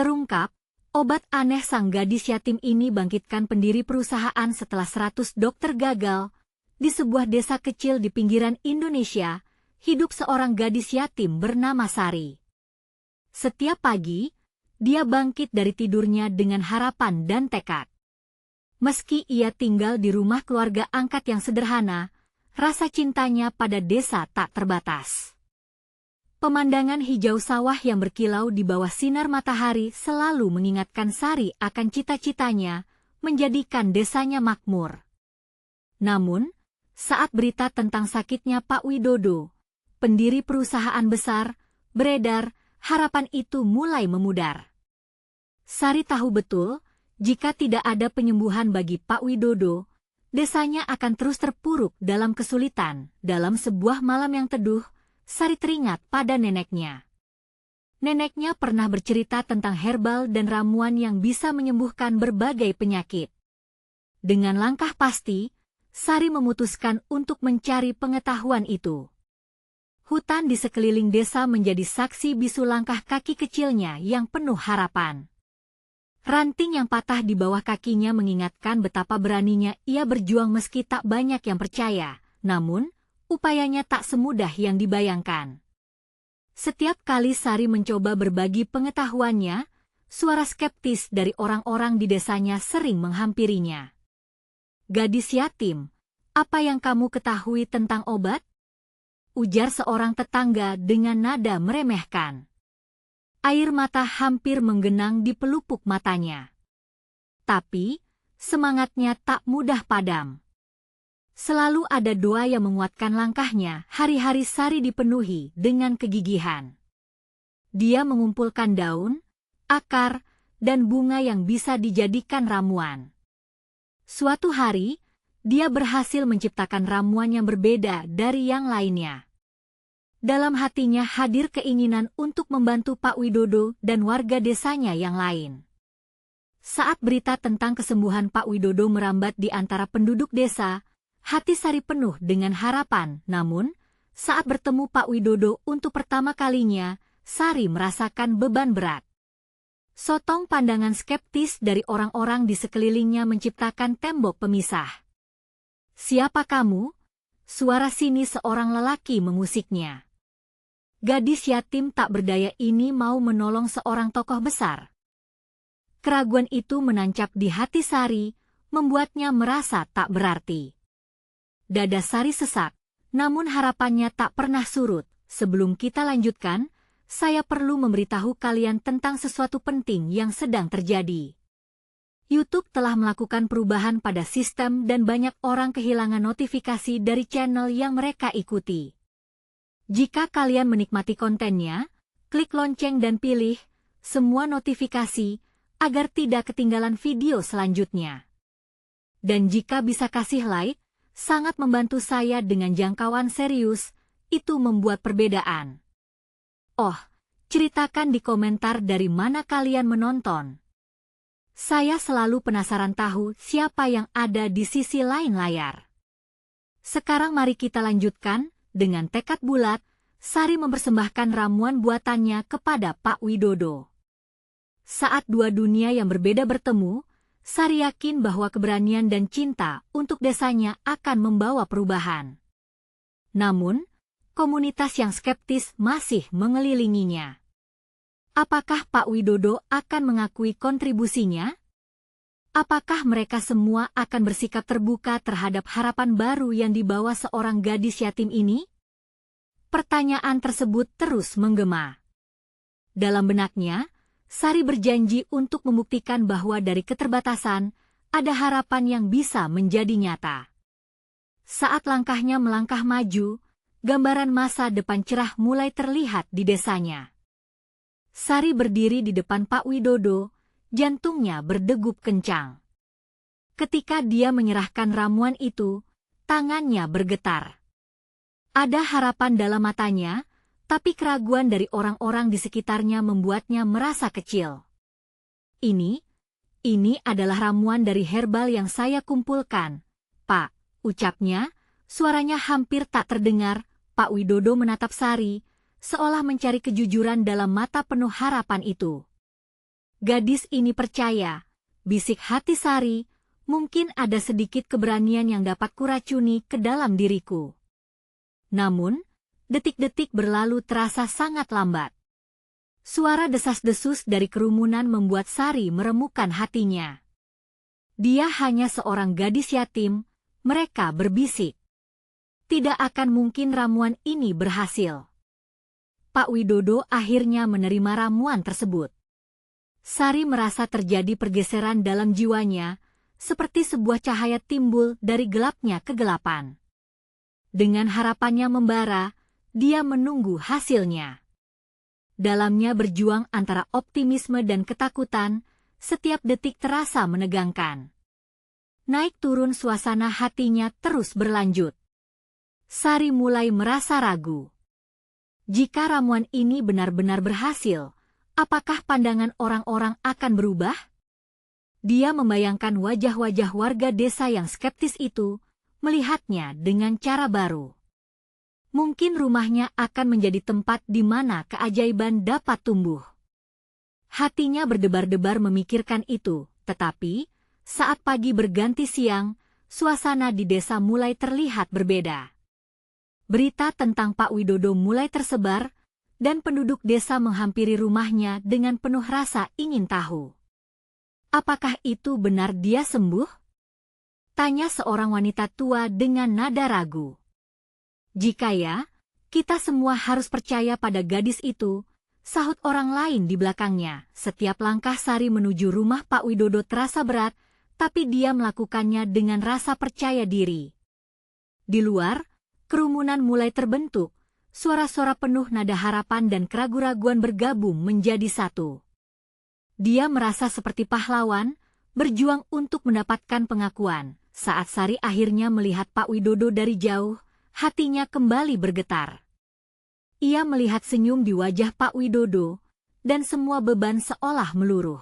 Terungkap, obat aneh sang gadis yatim ini bangkitkan pendiri perusahaan setelah 100 dokter gagal. Di sebuah desa kecil di pinggiran Indonesia, hidup seorang gadis yatim bernama Sari. Setiap pagi, dia bangkit dari tidurnya dengan harapan dan tekad. Meski ia tinggal di rumah keluarga angkat yang sederhana, rasa cintanya pada desa tak terbatas. Pemandangan hijau sawah yang berkilau di bawah sinar matahari selalu mengingatkan Sari akan cita-citanya menjadikan desanya makmur. Namun, saat berita tentang sakitnya Pak Widodo, pendiri perusahaan besar, beredar, harapan itu mulai memudar. Sari tahu betul, jika tidak ada penyembuhan bagi Pak Widodo, desanya akan terus terpuruk dalam kesulitan. Dalam sebuah malam yang teduh, Sari teringat pada neneknya. Neneknya pernah bercerita tentang herbal dan ramuan yang bisa menyembuhkan berbagai penyakit. Dengan langkah pasti, Sari memutuskan untuk mencari pengetahuan itu. Hutan di sekeliling desa menjadi saksi bisu langkah kaki kecilnya yang penuh harapan. Ranting yang patah di bawah kakinya mengingatkan betapa beraninya ia berjuang meski tak banyak yang percaya, namun upayanya tak semudah yang dibayangkan. Setiap kali Sari mencoba berbagi pengetahuannya, suara skeptis dari orang-orang di desanya sering menghampirinya. "Gadis yatim, apa yang kamu ketahui tentang obat?" ujar seorang tetangga dengan nada meremehkan. Air mata hampir menggenang di pelupuk matanya. Tapi, semangatnya tak mudah padam. Selalu ada doa yang menguatkan langkahnya. Hari-hari Sari dipenuhi dengan kegigihan. Dia mengumpulkan daun, akar, dan bunga yang bisa dijadikan ramuan. Suatu hari, dia berhasil menciptakan ramuan yang berbeda dari yang lainnya. Dalam hatinya hadir keinginan untuk membantu Pak Widodo dan warga desanya yang lain. Saat berita tentang kesembuhan Pak Widodo merambat di antara penduduk desa, hati Sari penuh dengan harapan. Namun, saat bertemu Pak Widodo untuk pertama kalinya, Sari merasakan beban berat. Sotong pandangan skeptis dari orang-orang di sekelilingnya menciptakan tembok pemisah. "Siapa kamu?" suara sini seorang lelaki mengusiknya. Gadis yatim tak berdaya ini mau menolong seorang tokoh besar. Keraguan itu menancap di hati Sari, membuatnya merasa tak berarti. Dada Sari sesak, namun harapannya tak pernah surut. Sebelum kita lanjutkan, saya perlu memberitahu kalian tentang sesuatu penting yang sedang terjadi. YouTube telah melakukan perubahan pada sistem dan banyak orang kehilangan notifikasi dari channel yang mereka ikuti. Jika kalian menikmati kontennya, klik lonceng dan pilih semua notifikasi agar tidak ketinggalan video selanjutnya. Dan jika bisa kasih like, sangat membantu saya dengan jangkauan serius, itu membuat perbedaan. Oh, ceritakan di komentar dari mana kalian menonton. Saya selalu penasaran tahu siapa yang ada di sisi lain layar. Sekarang mari kita lanjutkan, dengan tekad bulat, Sari mempersembahkan ramuan buatannya kepada Pak Widodo. Saat dua dunia yang berbeda bertemu, Sari yakin bahwa keberanian dan cinta untuk desanya akan membawa perubahan. Namun, komunitas yang skeptis masih mengelilinginya. Apakah Pak Widodo akan mengakui kontribusinya? Apakah mereka semua akan bersikap terbuka terhadap harapan baru yang dibawa seorang gadis yatim ini? Pertanyaan tersebut terus menggema. Dalam benaknya, Sari berjanji untuk membuktikan bahwa dari keterbatasan, ada harapan yang bisa menjadi nyata. Saat langkahnya melangkah maju, gambaran masa depan cerah mulai terlihat di desanya. Sari berdiri di depan Pak Widodo, jantungnya berdegup kencang. Ketika dia menyerahkan ramuan itu, tangannya bergetar. Ada harapan dalam matanya, tapi keraguan dari orang-orang di sekitarnya membuatnya merasa kecil. Ini adalah ramuan dari herbal yang saya kumpulkan, Pak, ucapnya, suaranya hampir tak terdengar. Pak Widodo menatap Sari, seolah mencari kejujuran dalam mata penuh harapan itu. Gadis ini percaya, bisik hati Sari, mungkin ada sedikit keberanian yang dapat kuracuni ke dalam diriku. Namun, detik-detik berlalu terasa sangat lambat. Suara desas-desus dari kerumunan membuat Sari meremukkan hatinya. Dia hanya seorang gadis yatim, mereka berbisik. Tidak akan mungkin ramuan ini berhasil. Pak Widodo akhirnya menerima ramuan tersebut. Sari merasa terjadi pergeseran dalam jiwanya, seperti sebuah cahaya timbul dari gelapnya kegelapan. Dengan harapannya membara, dia menunggu hasilnya. Dalamnya berjuang antara optimisme dan ketakutan, setiap detik terasa menegangkan. Naik turun suasana hatinya terus berlanjut. Sari mulai merasa ragu. Jika ramuan ini benar-benar berhasil, apakah pandangan orang-orang akan berubah? Dia membayangkan wajah-wajah warga desa yang skeptis itu, melihatnya dengan cara baru. Mungkin rumahnya akan menjadi tempat di mana keajaiban dapat tumbuh. Hatinya berdebar-debar memikirkan itu, tetapi saat pagi berganti siang, suasana di desa mulai terlihat berbeda. Berita tentang Pak Widodo mulai tersebar, dan penduduk desa menghampiri rumahnya dengan penuh rasa ingin tahu. Apakah itu benar dia sembuh? Tanya seorang wanita tua dengan nada ragu. Jika ya, kita semua harus percaya pada gadis itu, sahut orang lain di belakangnya. Setiap langkah Sari menuju rumah Pak Widodo terasa berat, tapi dia melakukannya dengan rasa percaya diri. Di luar, kerumunan mulai terbentuk, suara-suara penuh nada harapan dan keraguan-raguan bergabung menjadi satu. Dia merasa seperti pahlawan, berjuang untuk mendapatkan pengakuan. Saat Sari akhirnya melihat Pak Widodo dari jauh, hatinya kembali bergetar. Ia melihat senyum di wajah Pak Widodo, dan semua beban seolah meluruh.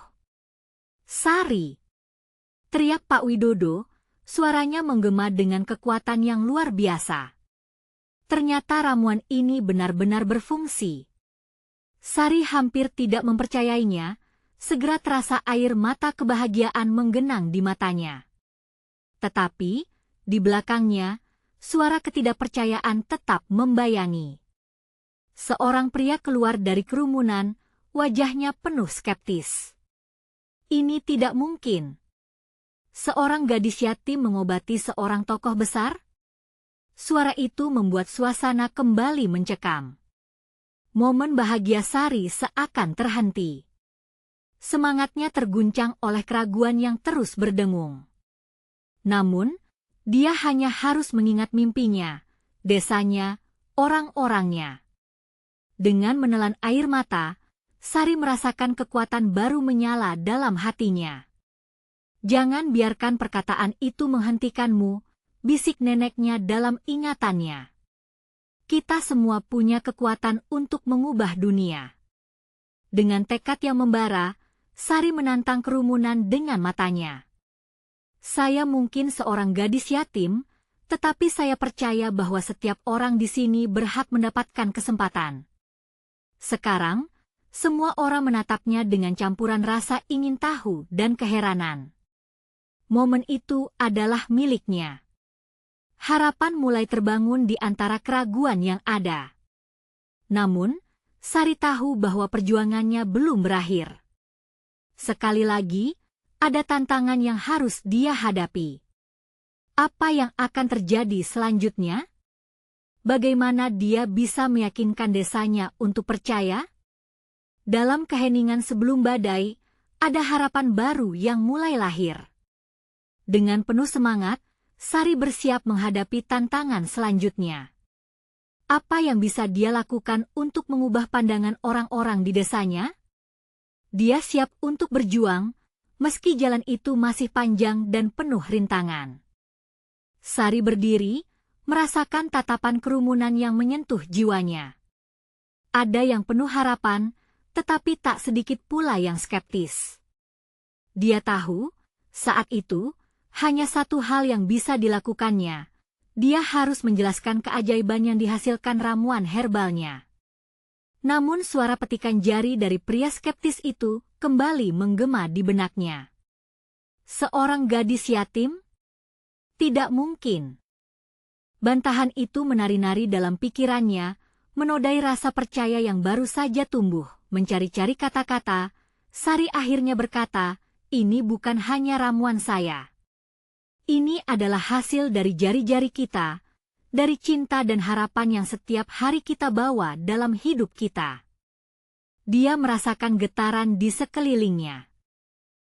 "Sari!" teriak Pak Widodo, suaranya menggema dengan kekuatan yang luar biasa. Ternyata ramuan ini benar-benar berfungsi. Sari hampir tidak mempercayainya, segera terasa air mata kebahagiaan menggenang di matanya. Tetapi, di belakangnya, suara ketidakpercayaan tetap membayangi. Seorang pria keluar dari kerumunan, wajahnya penuh skeptis. Ini tidak mungkin. Seorang gadis yatim mengobati seorang tokoh besar? Suara itu membuat suasana kembali mencekam. Momen bahagia Sari seakan terhenti. Semangatnya terguncang oleh keraguan yang terus berdengung. Namun, dia hanya harus mengingat mimpinya, desanya, orang-orangnya. Dengan menelan air mata, Sari merasakan kekuatan baru menyala dalam hatinya. "Jangan biarkan perkataan itu menghentikanmu," bisik neneknya dalam ingatannya. "Kita semua punya kekuatan untuk mengubah dunia." Dengan tekad yang membara, Sari menantang kerumunan dengan matanya. "Saya mungkin seorang gadis yatim, tetapi saya percaya bahwa setiap orang di sini berhak mendapatkan kesempatan." Sekarang, semua orang menatapnya dengan campuran rasa ingin tahu dan keheranan. Momen itu adalah miliknya. Harapan mulai terbangun di antara keraguan yang ada. Namun, Sari tahu bahwa perjuangannya belum berakhir. Sekali lagi, ada tantangan yang harus dia hadapi. Apa yang akan terjadi selanjutnya? Bagaimana dia bisa meyakinkan desanya untuk percaya? Dalam keheningan sebelum badai, ada harapan baru yang mulai lahir. Dengan penuh semangat, Sari bersiap menghadapi tantangan selanjutnya. Apa yang bisa dia lakukan untuk mengubah pandangan orang-orang di desanya? Dia siap untuk berjuang, meski jalan itu masih panjang dan penuh rintangan. Sari berdiri, merasakan tatapan kerumunan yang menyentuh jiwanya. Ada yang penuh harapan, tetapi tak sedikit pula yang skeptis. Dia tahu, saat itu, hanya satu hal yang bisa dilakukannya. Dia harus menjelaskan keajaiban yang dihasilkan ramuan herbalnya. Namun suara petikan jari dari pria skeptis itu kembali menggema di benaknya. Seorang gadis yatim? Tidak mungkin. Bantahan itu menari-nari dalam pikirannya, menodai rasa percaya yang baru saja tumbuh. Mencari-cari kata-kata, Sari akhirnya berkata, "Ini bukan hanya ramuan saya. Ini adalah hasil dari jari-jari kita, dari cinta dan harapan yang setiap hari kita bawa dalam hidup kita." Dia merasakan getaran di sekelilingnya.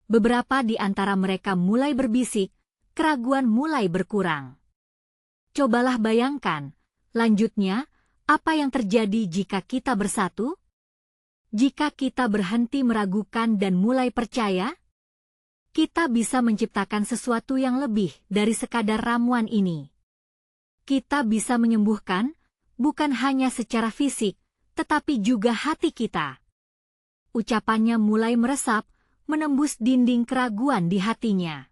Beberapa di antara mereka mulai berbisik, keraguan mulai berkurang. Cobalah bayangkan, lanjutnya, apa yang terjadi jika kita bersatu? Jika kita berhenti meragukan dan mulai percaya? Kita bisa menciptakan sesuatu yang lebih dari sekadar ramuan ini. Kita bisa menyembuhkan, bukan hanya secara fisik, tetapi juga hati kita. Ucapannya mulai meresap, menembus dinding keraguan di hatinya.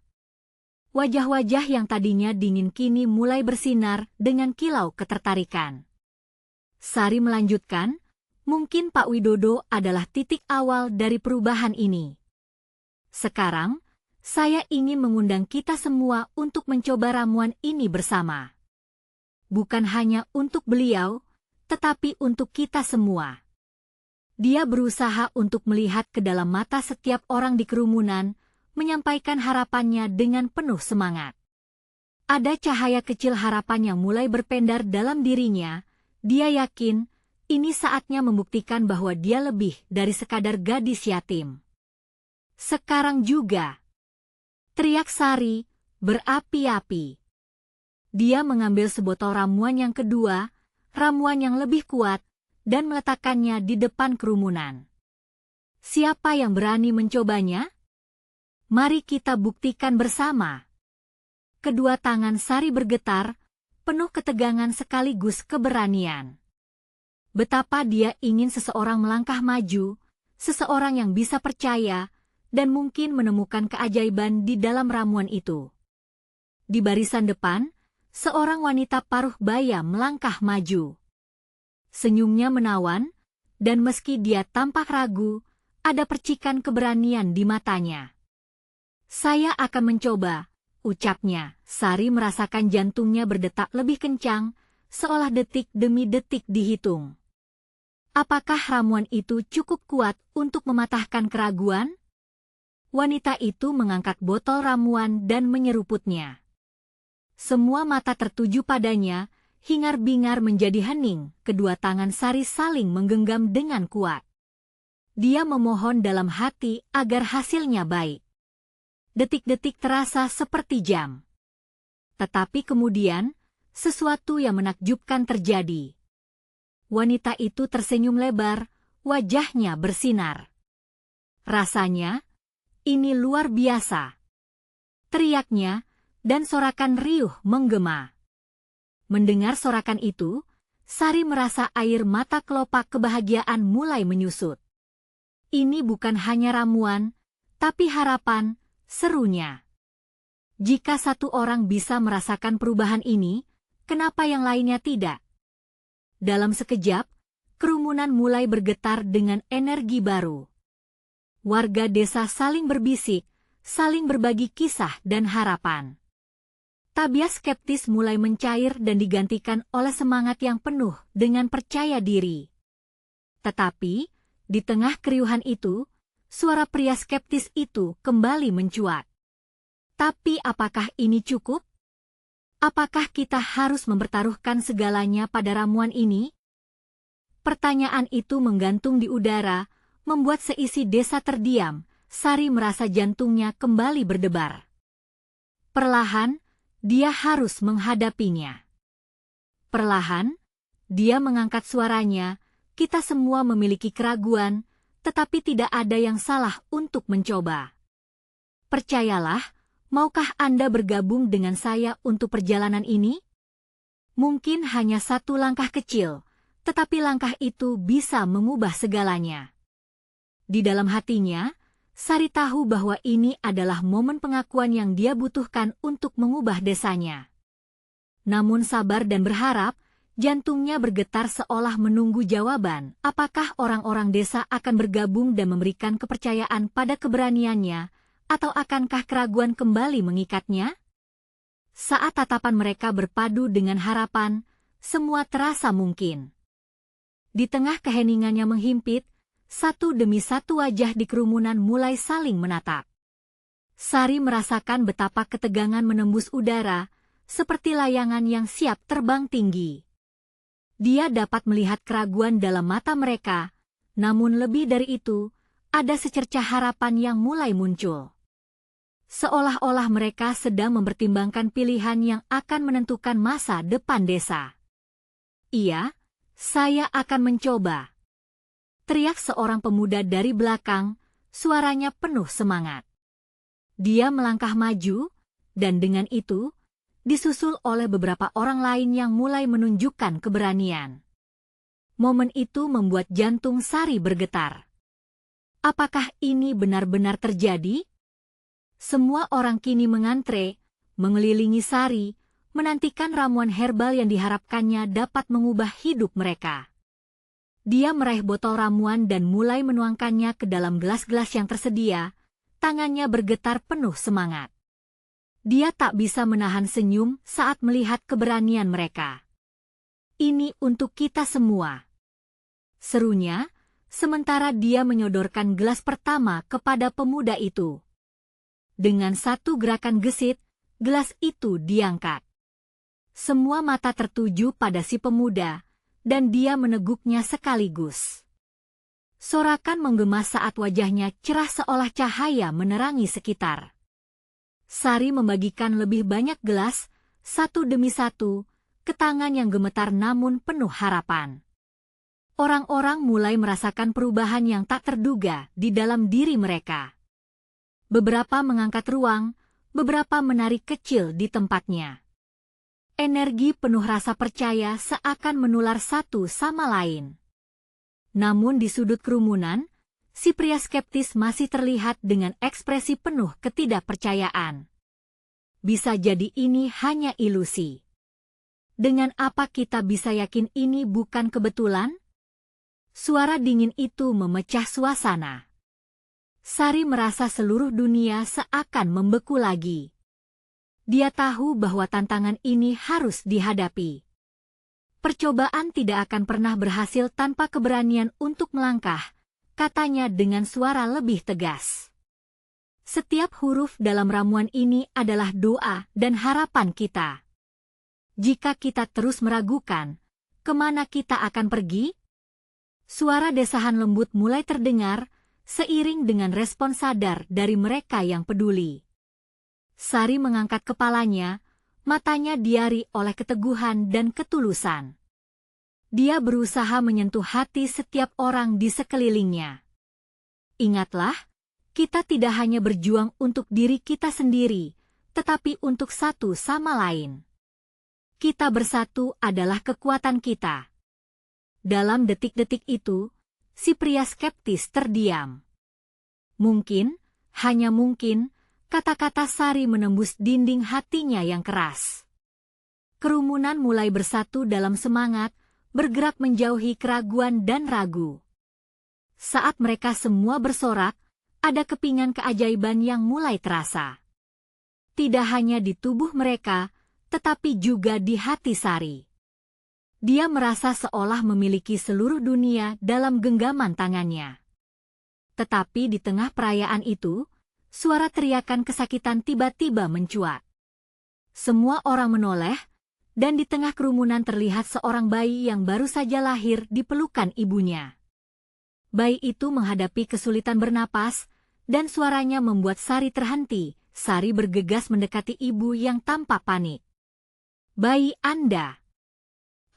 Wajah-wajah yang tadinya dingin kini mulai bersinar dengan kilau ketertarikan. Sari melanjutkan, mungkin Pak Widodo adalah titik awal dari perubahan ini. Sekarang, saya ingin mengundang kita semua untuk mencoba ramuan ini bersama. Bukan hanya untuk beliau, tetapi untuk kita semua. Dia berusaha untuk melihat ke dalam mata setiap orang di kerumunan, menyampaikan harapannya dengan penuh semangat. Ada cahaya kecil harapan yang mulai berpendar dalam dirinya. Dia yakin, ini saatnya membuktikan bahwa dia lebih dari sekadar gadis yatim. Sekarang juga, teriak Sari, berapi-api. Dia mengambil sebotol ramuan yang kedua, ramuan yang lebih kuat, dan meletakkannya di depan kerumunan. Siapa yang berani mencobanya? Mari kita buktikan bersama. Kedua tangan Sari bergetar, penuh ketegangan sekaligus keberanian. Betapa dia ingin seseorang melangkah maju, seseorang yang bisa percaya, dan mungkin menemukan keajaiban di dalam ramuan itu. Di barisan depan, seorang wanita paruh baya melangkah maju. Senyumnya menawan, dan meski dia tampak ragu, ada percikan keberanian di matanya. "Saya akan mencoba," ucapnya. Sari merasakan jantungnya berdetak lebih kencang, seolah detik demi detik dihitung. Apakah ramuan itu cukup kuat untuk mematahkan keraguan? Wanita itu mengangkat botol ramuan dan menyeruputnya. Semua mata tertuju padanya, hingar-bingar menjadi hening, kedua tangan Sari saling menggenggam dengan kuat. Dia memohon dalam hati agar hasilnya baik. Detik-detik terasa seperti jam. Tetapi kemudian, sesuatu yang menakjubkan terjadi. Wanita itu tersenyum lebar, wajahnya bersinar. Rasanya, ini luar biasa. Teriaknya, dan sorakan riuh menggema. Mendengar sorakan itu, Sari merasa air mata kelopak kebahagiaan mulai menyusut. Ini bukan hanya ramuan, tapi harapan, serunya. Jika satu orang bisa merasakan perubahan ini, kenapa yang lainnya tidak? Dalam sekejap, kerumunan mulai bergetar dengan energi baru. Warga desa saling berbisik, saling berbagi kisah dan harapan. Tabiat skeptis mulai mencair dan digantikan oleh semangat yang penuh dengan percaya diri. Tetapi, di tengah keriuhan itu, suara pria skeptis itu kembali mencuat. Tapi apakah ini cukup? Apakah kita harus mempertaruhkan segalanya pada ramuan ini? Pertanyaan itu menggantung di udara, membuat seisi desa terdiam. Sari merasa jantungnya kembali berdebar. Perlahan, dia harus menghadapinya. Perlahan, dia mengangkat suaranya, "Kita semua memiliki keraguan, tetapi tidak ada yang salah untuk mencoba. Percayalah, maukah Anda bergabung dengan saya untuk perjalanan ini? Mungkin hanya satu langkah kecil, tetapi langkah itu bisa mengubah segalanya." Di dalam hatinya, Sari tahu bahwa ini adalah momen pengakuan yang dia butuhkan untuk mengubah desanya. Namun sabar dan berharap, Jantungnya bergetar seolah menunggu jawaban, apakah orang-orang desa akan bergabung dan memberikan kepercayaan pada keberaniannya, atau akankah keraguan kembali mengikatnya? Saat tatapan mereka berpadu dengan harapan, semua terasa mungkin. Di tengah keheningannya menghimpit, satu demi satu wajah di kerumunan mulai saling menatap. Sari merasakan betapa ketegangan menembus udara, seperti layangan yang siap terbang tinggi. Dia dapat melihat keraguan dalam mata mereka, namun lebih dari itu, ada secercah harapan yang mulai muncul. Seolah-olah mereka sedang mempertimbangkan pilihan yang akan menentukan masa depan desa. "Iya, saya akan mencoba," teriak seorang pemuda dari belakang, suaranya penuh semangat. Dia melangkah maju, dan dengan itu, disusul oleh beberapa orang lain yang mulai menunjukkan keberanian. Momen itu membuat jantung Sari bergetar. Apakah ini benar-benar terjadi? Semua orang kini mengantre, mengelilingi Sari, menantikan ramuan herbal yang diharapkannya dapat mengubah hidup mereka. Dia meraih botol ramuan dan mulai menuangkannya ke dalam gelas-gelas yang tersedia, tangannya bergetar penuh semangat. Dia tak bisa menahan senyum saat melihat keberanian mereka. "Ini untuk kita semua," serunya, sementara dia menyodorkan gelas pertama kepada pemuda itu. Dengan satu gerakan gesit, gelas itu diangkat. Semua mata tertuju pada si pemuda, dan dia meneguknya sekaligus. Sorakan menggema saat wajahnya cerah seolah cahaya menerangi sekitar. Sari membagikan lebih banyak gelas, satu demi satu, ke tangan yang gemetar namun penuh harapan. Orang-orang mulai merasakan perubahan yang tak terduga di dalam diri mereka. Beberapa mengangkat ruang, beberapa menarik kecil di tempatnya. Energi penuh rasa percaya seakan menular satu sama lain. Namun di sudut kerumunan, si pria skeptis masih terlihat dengan ekspresi penuh ketidakpercayaan. Bisa jadi ini hanya ilusi. Dengan apa kita bisa yakin ini bukan kebetulan? Suara dingin itu memecah suasana. Sari merasa seluruh dunia seakan membeku lagi. Dia tahu bahwa tantangan ini harus dihadapi. Percobaan tidak akan pernah berhasil tanpa keberanian untuk melangkah, katanya dengan suara lebih tegas. Setiap huruf dalam ramuan ini adalah doa dan harapan kita. Jika kita terus meragukan, kemana kita akan pergi? Suara desahan lembut mulai terdengar, seiring dengan respon sadar dari mereka yang peduli. Sari mengangkat kepalanya, matanya diari oleh keteguhan dan ketulusan. Dia berusaha menyentuh hati setiap orang di sekelilingnya. Ingatlah, kita tidak hanya berjuang untuk diri kita sendiri, tetapi untuk satu sama lain. Kita bersatu adalah kekuatan kita. Dalam detik-detik itu, si pria skeptis terdiam. Mungkin, hanya mungkin, kata-kata Sari menembus dinding hatinya yang keras. Kerumunan mulai bersatu dalam semangat, bergerak menjauhi keraguan dan ragu. Saat mereka semua bersorak, ada kepingan keajaiban yang mulai terasa. Tidak hanya di tubuh mereka, tetapi juga di hati Sari. Dia merasa seolah memiliki seluruh dunia dalam genggaman tangannya. Tetapi di tengah perayaan itu, suara teriakan kesakitan tiba-tiba mencuat. Semua orang menoleh, dan di tengah kerumunan terlihat seorang bayi yang baru saja lahir di pelukan ibunya. Bayi itu menghadapi kesulitan bernapas, dan suaranya membuat Sari terhenti. Sari bergegas mendekati ibu yang tampak panik. "Bayi Anda,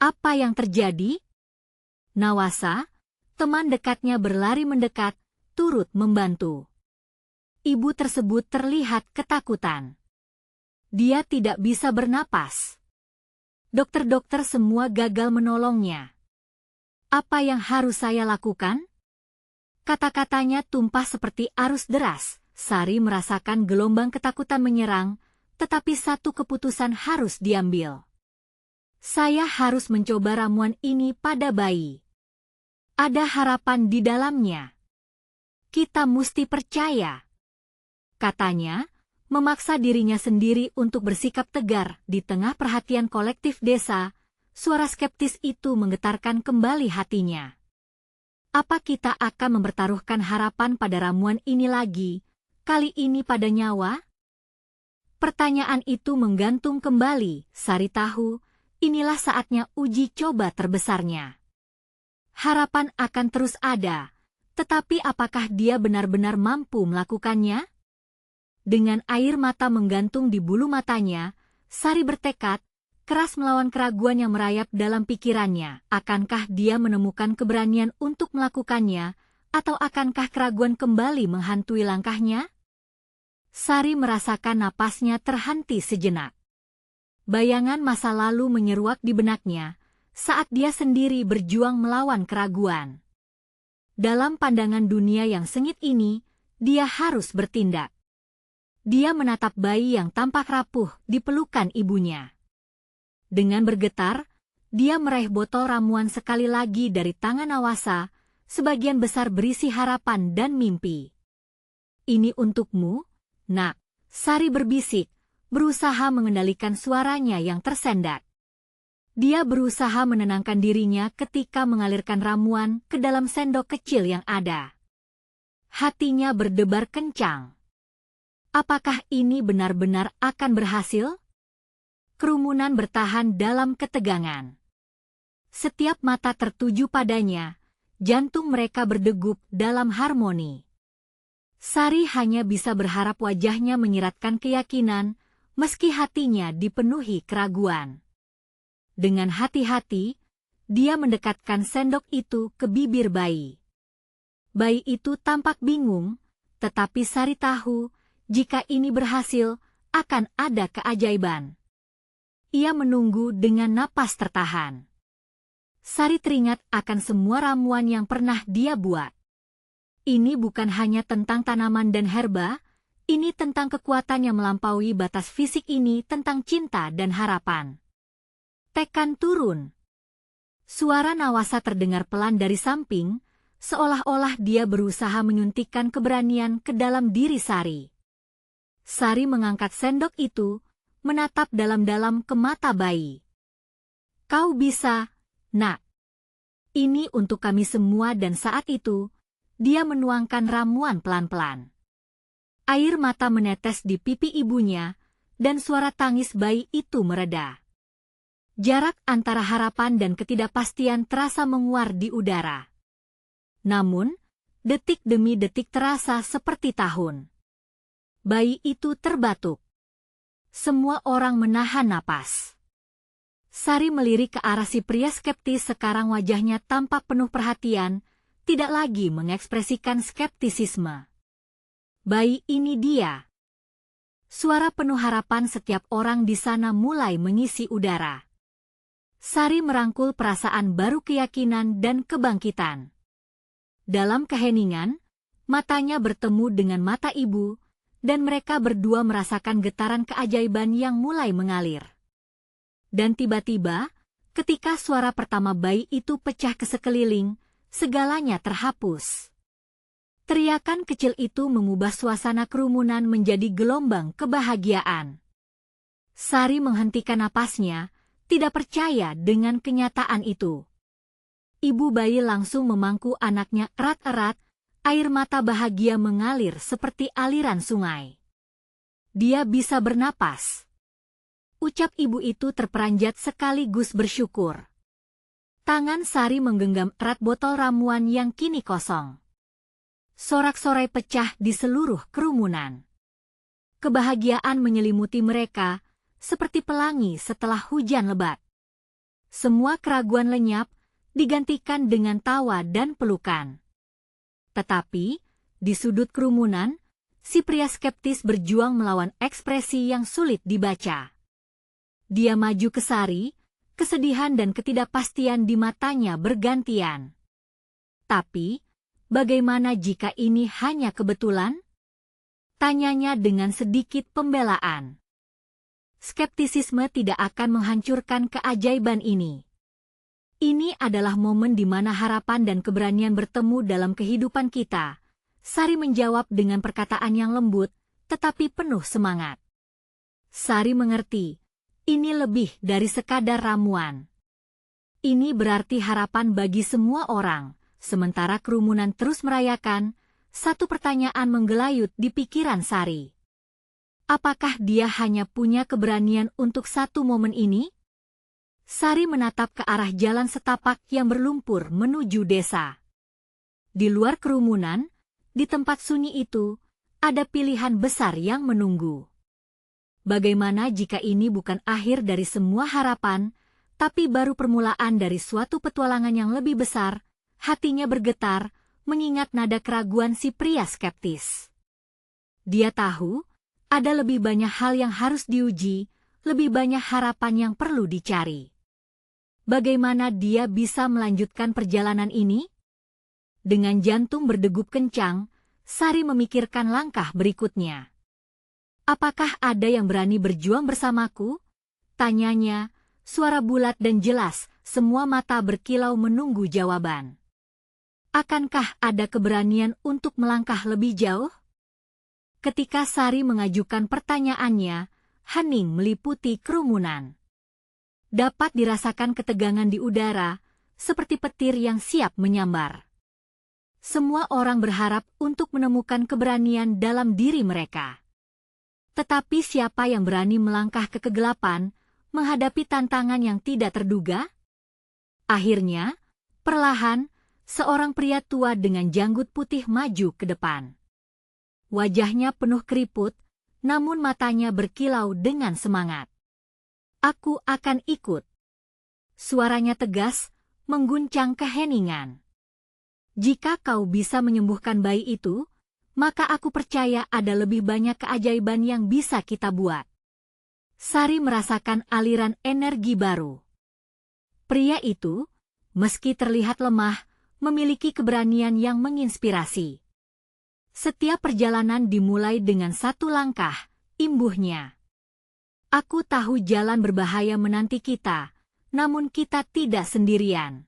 apa yang terjadi?" Nawasa, teman dekatnya berlari mendekat, turut membantu. Ibu tersebut terlihat ketakutan. Dia tidak bisa bernapas. Dokter-dokter semua gagal menolongnya. "Apa yang harus saya lakukan?" Kata-katanya tumpah seperti arus deras. Sari merasakan gelombang ketakutan menyerang, tetapi satu keputusan harus diambil. Saya harus mencoba ramuan ini pada bayi. Ada harapan di dalamnya. Kita mesti percaya. Katanya, memaksa dirinya sendiri untuk bersikap tegar di tengah perhatian kolektif desa. Suara skeptis itu menggetarkan kembali hatinya. Apa kita akan mempertaruhkan harapan pada ramuan ini lagi, kali ini pada nyawa? Pertanyaan itu menggantung kembali. Sari tahu, inilah saatnya uji coba terbesarnya. Harapan akan terus ada, tetapi apakah dia benar-benar mampu melakukannya? Dengan air mata menggantung di bulu matanya, Sari bertekad, keras melawan keraguan yang merayap dalam pikirannya. Akankah dia menemukan keberanian untuk melakukannya, atau akankah keraguan kembali menghantui langkahnya? Sari merasakan napasnya terhenti sejenak. Bayangan masa lalu menyeruak di benaknya, saat dia sendiri berjuang melawan keraguan. Dalam pandangan dunia yang sengit ini, dia harus bertindak. Dia menatap bayi yang tampak rapuh di pelukan ibunya. Dengan bergetar, dia meraih botol ramuan sekali lagi dari tangan Nawasa, sebagian besar berisi harapan dan mimpi. Ini untukmu, Nak, Sari berbisik, berusaha mengendalikan suaranya yang tersendat. Dia berusaha menenangkan dirinya ketika mengalirkan ramuan ke dalam sendok kecil yang ada. Hatinya berdebar kencang. Apakah ini benar-benar akan berhasil? Kerumunan bertahan dalam ketegangan. Setiap mata tertuju padanya, jantung mereka berdegup dalam harmoni. Sari hanya bisa berharap wajahnya menyiratkan keyakinan, meski hatinya dipenuhi keraguan. Dengan hati-hati, dia mendekatkan sendok itu ke bibir bayi. Bayi itu tampak bingung, tetapi Sari tahu, jika ini berhasil, akan ada keajaiban. Ia menunggu dengan napas tertahan. Sari teringat akan semua ramuan yang pernah dia buat. Ini bukan hanya tentang tanaman dan herba, ini tentang kekuatan yang melampaui batas fisik ini, tentang cinta dan harapan. Tekan turun. Suara Nawasa terdengar pelan dari samping, seolah-olah dia berusaha menyuntikkan keberanian ke dalam diri Sari. Sari mengangkat sendok itu, menatap dalam-dalam ke mata bayi. Kau bisa, Nak. Ini untuk kami semua, dan saat itu, dia menuangkan ramuan pelan-pelan. Air mata menetes di pipi ibunya, dan suara tangis bayi itu mereda. Jarak antara harapan dan ketidakpastian terasa menguar di udara. Namun, detik demi detik terasa seperti tahun. Bayi itu terbatuk. Semua orang menahan napas. Sari melirik ke arah si pria skeptis. Sekarang wajahnya tampak penuh perhatian, tidak lagi mengekspresikan skeptisisme. Bayi ini dia. Suara penuh harapan setiap orang di sana mulai mengisi udara. Sari merangkul perasaan baru, keyakinan dan kebangkitan. Dalam keheningan, matanya bertemu dengan mata ibu, dan mereka berdua merasakan getaran keajaiban yang mulai mengalir. Dan tiba-tiba, ketika suara pertama bayi itu pecah ke sekeliling, segalanya terhapus. Teriakan kecil itu mengubah suasana kerumunan menjadi gelombang kebahagiaan. Sari menghentikan napasnya, tidak percaya dengan kenyataan itu. Ibu bayi langsung memangku anaknya erat-erat, air mata bahagia mengalir seperti aliran sungai. Dia bisa bernapas. Ucap ibu itu terperanjat sekaligus bersyukur. Tangan Sari menggenggam erat botol ramuan yang kini kosong. Sorak-sorai pecah di seluruh kerumunan. Kebahagiaan menyelimuti mereka, seperti pelangi setelah hujan lebat. Semua keraguan lenyap, digantikan dengan tawa dan pelukan. Tetapi, di sudut kerumunan, si pria skeptis berjuang melawan ekspresi yang sulit dibaca. Dia maju ke Sari, kesedihan dan ketidakpastian di matanya bergantian. Tapi, bagaimana jika ini hanya kebetulan? Tanyanya dengan sedikit pembelaan. skeptisisme tidak akan menghancurkan keajaiban ini. Ini adalah momen di mana harapan dan keberanian bertemu dalam kehidupan kita. Sari menjawab dengan perkataan yang lembut, tetapi penuh semangat. Sari mengerti, ini lebih dari sekadar ramuan. Ini berarti harapan bagi semua orang, sementara kerumunan terus merayakan. Satu pertanyaan menggelayut di pikiran Sari. Apakah dia hanya punya keberanian untuk satu momen ini? Sari menatap ke arah jalan setapak yang berlumpur menuju desa. Di luar kerumunan, di tempat sunyi itu, ada pilihan besar yang menunggu. Bagaimana jika ini bukan akhir dari semua harapan, tapi baru permulaan dari suatu petualangan yang lebih besar? Hatinya bergetar, mengingat nada keraguan si pria skeptis. Dia tahu, ada lebih banyak hal yang harus diuji, lebih banyak harapan yang perlu dicari. Bagaimana dia bisa melanjutkan perjalanan ini? Dengan jantung berdegup kencang, Sari memikirkan langkah berikutnya. Apakah ada yang berani berjuang bersamaku? Tanyanya, suara bulat dan jelas, semua mata berkilau menunggu jawaban. Akankah ada keberanian untuk melangkah lebih jauh? Ketika Sari mengajukan pertanyaannya, hening meliputi kerumunan. Dapat dirasakan ketegangan di udara, seperti petir yang siap menyambar. Semua orang berharap untuk menemukan keberanian dalam diri mereka. Tetapi siapa yang berani melangkah ke kegelapan, menghadapi tantangan yang tidak terduga? Akhirnya, perlahan, seorang pria tua dengan janggut putih maju ke depan. Wajahnya penuh keriput, namun matanya berkilau dengan semangat. Aku akan ikut. Suaranya tegas, mengguncang keheningan. Jika kau bisa menyembuhkan bayi itu, maka aku percaya ada lebih banyak keajaiban yang bisa kita buat. Sari merasakan aliran energi baru. Pria itu, meski terlihat lemah, memiliki keberanian yang menginspirasi. Setiap perjalanan dimulai dengan satu langkah, imbuhnya. Aku tahu jalan berbahaya menanti kita, namun kita tidak sendirian.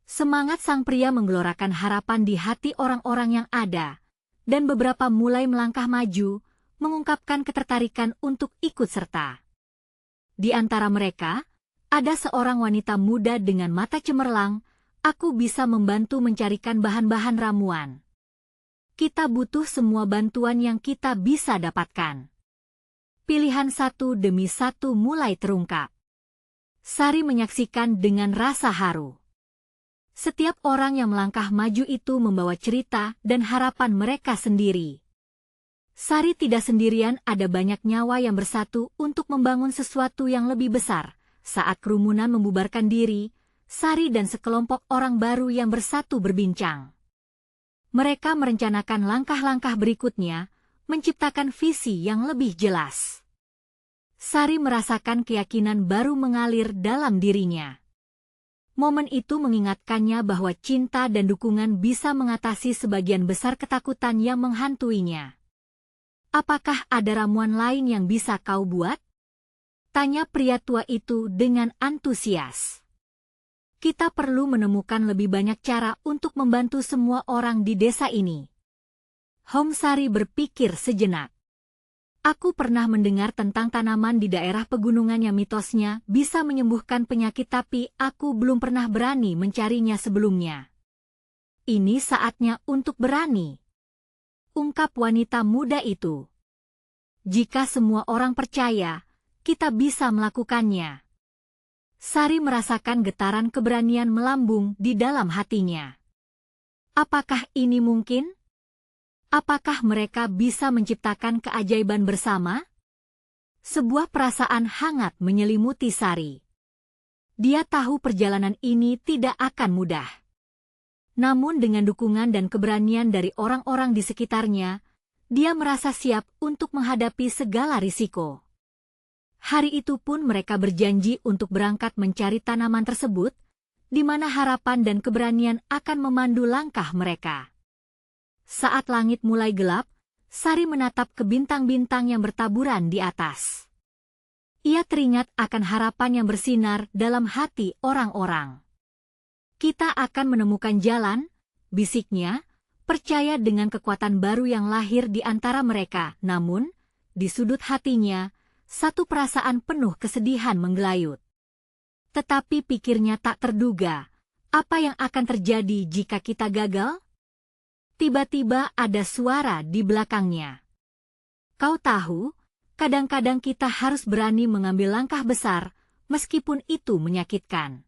Semangat sang pria menggelorakan harapan di hati orang-orang yang ada, dan beberapa mulai melangkah maju, mengungkapkan ketertarikan untuk ikut serta. Di antara mereka, ada seorang wanita muda dengan mata cemerlang. Aku bisa membantu mencarikan bahan-bahan ramuan. Kita butuh semua bantuan yang kita bisa dapatkan. Pilihan satu demi satu mulai terungkap. Sari menyaksikan dengan rasa haru. Setiap orang yang melangkah maju itu membawa cerita dan harapan mereka sendiri. Sari tidak sendirian, ada banyak nyawa yang bersatu untuk membangun sesuatu yang lebih besar. Saat kerumunan membubarkan diri, Sari dan sekelompok orang baru yang bersatu berbincang. Mereka merencanakan langkah-langkah berikutnya, menciptakan visi yang lebih jelas. Sari merasakan keyakinan baru mengalir dalam dirinya. Momen itu mengingatkannya bahwa cinta dan dukungan bisa mengatasi sebagian besar ketakutan yang menghantuinya. Apakah ada ramuan lain yang bisa kau buat? Tanya pria tua itu dengan antusias. Kita perlu menemukan lebih banyak cara untuk membantu semua orang di desa ini. Sari berpikir sejenak. Aku pernah mendengar tentang tanaman di daerah pegunungan yang mitosnya bisa menyembuhkan penyakit, tapi aku belum pernah berani mencarinya sebelumnya. Ini saatnya untuk berani, ungkap wanita muda itu. Jika semua orang percaya, kita bisa melakukannya. Sari merasakan getaran keberanian melambung di dalam hatinya. Apakah ini mungkin? Apakah mereka bisa menciptakan keajaiban bersama? Sebuah perasaan hangat menyelimuti Sari. Dia tahu perjalanan ini tidak akan mudah. Namun dengan dukungan dan keberanian dari orang-orang di sekitarnya, dia merasa siap untuk menghadapi segala risiko. Hari itu pun mereka berjanji untuk berangkat mencari tanaman tersebut, di mana harapan dan keberanian akan memandu langkah mereka. Saat langit mulai gelap, Sari menatap ke bintang-bintang yang bertaburan di atas. Ia teringat akan harapan yang bersinar dalam hati orang-orang. Kita akan menemukan jalan, bisiknya, percaya dengan kekuatan baru yang lahir di antara mereka. Namun, di sudut hatinya, satu perasaan penuh kesedihan menggelayut. Tetapi pikirnya tak terduga, apa yang akan terjadi jika kita gagal? Tiba-tiba ada suara di belakangnya. Kau tahu, kadang-kadang kita harus berani mengambil langkah besar, meskipun itu menyakitkan.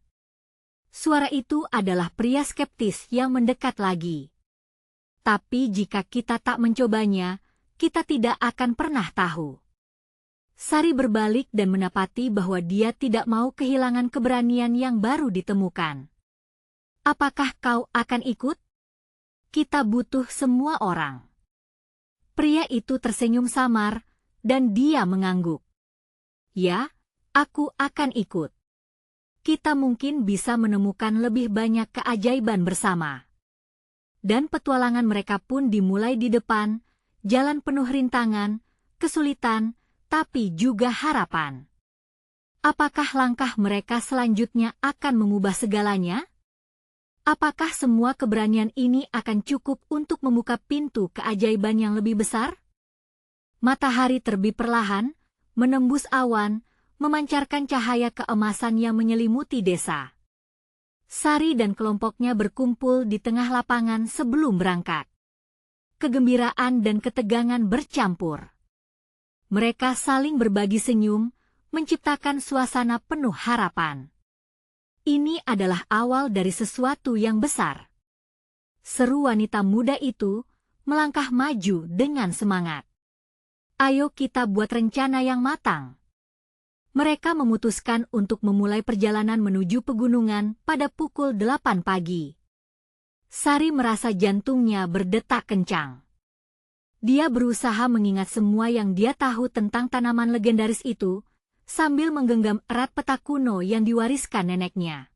Suara itu adalah pria skeptis yang mendekat lagi. Tapi jika kita tak mencobanya, kita tidak akan pernah tahu. Sari berbalik dan mendapati bahwa dia tidak mau kehilangan keberanian yang baru ditemukan. Apakah kau akan ikut? Kita butuh semua orang. Pria itu tersenyum samar, dan dia mengangguk. Ya, aku akan ikut. Kita mungkin bisa menemukan lebih banyak keajaiban bersama. Dan petualangan mereka pun dimulai di depan, jalan penuh rintangan, kesulitan, tapi juga harapan. Apakah langkah mereka selanjutnya akan mengubah segalanya? Apakah semua keberanian ini akan cukup untuk membuka pintu keajaiban yang lebih besar? Matahari terbit perlahan, menembus awan, memancarkan cahaya keemasan yang menyelimuti desa. Sari dan kelompoknya berkumpul di tengah lapangan sebelum berangkat. Kegembiraan dan ketegangan bercampur. Mereka saling berbagi senyum, menciptakan suasana penuh harapan. Ini adalah awal dari sesuatu yang besar. Seru wanita muda itu, melangkah maju dengan semangat. Ayo kita buat rencana yang matang. Mereka memutuskan untuk memulai perjalanan menuju pegunungan pada pukul 8 pagi. Sari merasa jantungnya berdetak kencang. Dia berusaha mengingat semua yang dia tahu tentang tanaman legendaris itu, sambil menggenggam erat peta kuno yang diwariskan neneknya.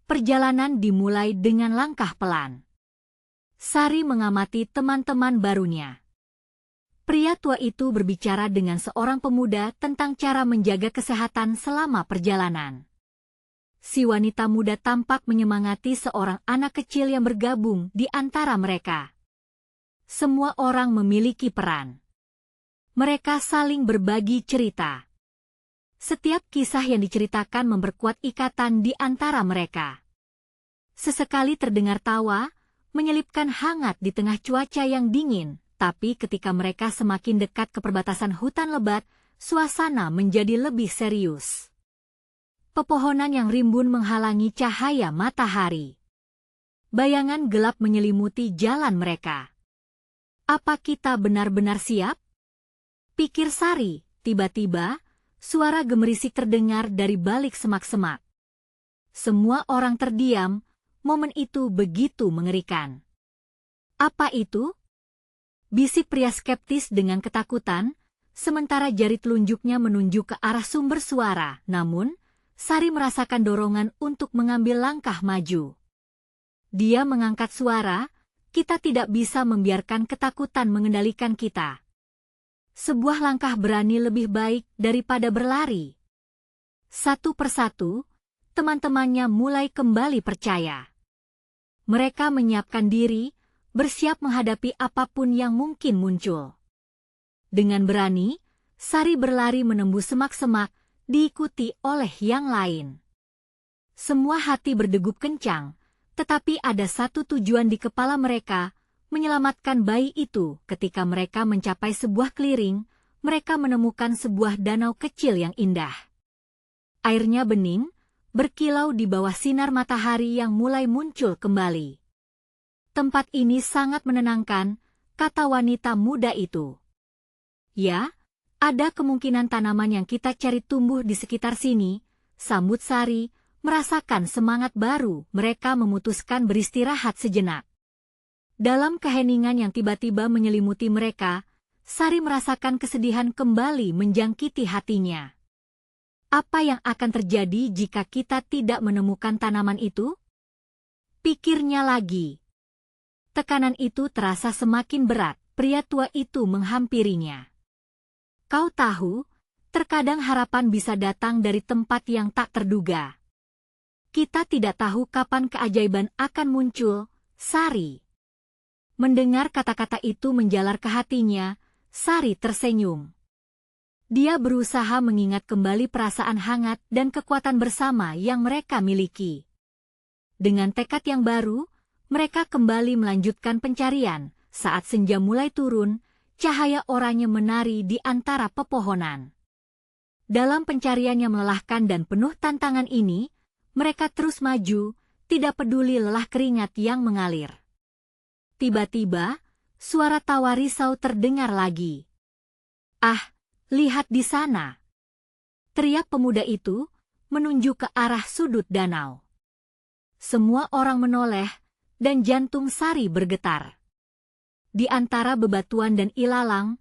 Perjalanan dimulai dengan langkah pelan. Sari mengamati teman-teman barunya. Pria tua itu berbicara dengan seorang pemuda tentang cara menjaga kesehatan selama perjalanan. Si wanita muda tampak menyemangati seorang anak kecil yang bergabung di antara mereka. Semua orang memiliki peran. Mereka saling berbagi cerita. Setiap kisah yang diceritakan memperkuat ikatan di antara mereka. Sesekali terdengar tawa, menyelipkan hangat di tengah cuaca yang dingin, tapi ketika mereka semakin dekat ke perbatasan hutan lebat, suasana menjadi lebih serius. Pepohonan yang rimbun menghalangi cahaya matahari. Bayangan gelap menyelimuti jalan mereka. Apa kita benar-benar siap? Pikir Sari, tiba-tiba, suara gemerisik terdengar dari balik semak-semak. Semua orang terdiam, momen itu begitu mengerikan. Apa itu? Bisik pria skeptis dengan ketakutan, sementara jari telunjuknya menunjuk ke arah sumber suara, namun, Sari merasakan dorongan untuk mengambil langkah maju. Dia mengangkat suara, kita tidak bisa membiarkan ketakutan mengendalikan kita. Sebuah langkah berani lebih baik daripada berlari. Satu persatu, teman-temannya mulai kembali percaya. Mereka menyiapkan diri, bersiap menghadapi apapun yang mungkin muncul. Dengan berani, Sari berlari menembus semak-semak, diikuti oleh yang lain. Semua hati berdegup kencang, tetapi ada satu tujuan di kepala mereka, menyelamatkan bayi itu. Ketika mereka mencapai sebuah clearing, mereka menemukan sebuah danau kecil yang indah. Airnya bening, berkilau di bawah sinar matahari yang mulai muncul kembali. Tempat ini sangat menenangkan, kata wanita muda itu. Ya, ada kemungkinan tanaman yang kita cari tumbuh di sekitar sini, sambut Sari. Merasakan semangat baru, mereka memutuskan beristirahat sejenak. Dalam keheningan yang tiba-tiba menyelimuti mereka, Sari merasakan kesedihan kembali menjangkiti hatinya. Apa yang akan terjadi jika kita tidak menemukan tanaman itu? Pikirnya lagi. Tekanan itu terasa semakin berat, pria tua itu menghampirinya. Kau tahu, Terkadang harapan bisa datang dari tempat yang tak terduga. Kita tidak tahu kapan keajaiban akan muncul, Sari. Mendengar kata-kata itu menjalar ke hatinya, Sari tersenyum. Dia berusaha mengingat kembali perasaan hangat dan kekuatan bersama yang mereka miliki. Dengan tekad yang baru, mereka kembali melanjutkan pencarian. Saat senja mulai turun, cahaya oranye menari di antara pepohonan. Dalam pencarian yang melelahkan dan penuh tantangan ini, mereka terus maju, tidak peduli lelah keringat yang mengalir. Tiba-tiba, suara tawa risau terdengar lagi. "Ah, lihat di sana!" teriak pemuda itu, menunjuk ke arah sudut danau. Semua orang menoleh, dan jantung Sari bergetar. Di antara bebatuan dan ilalang,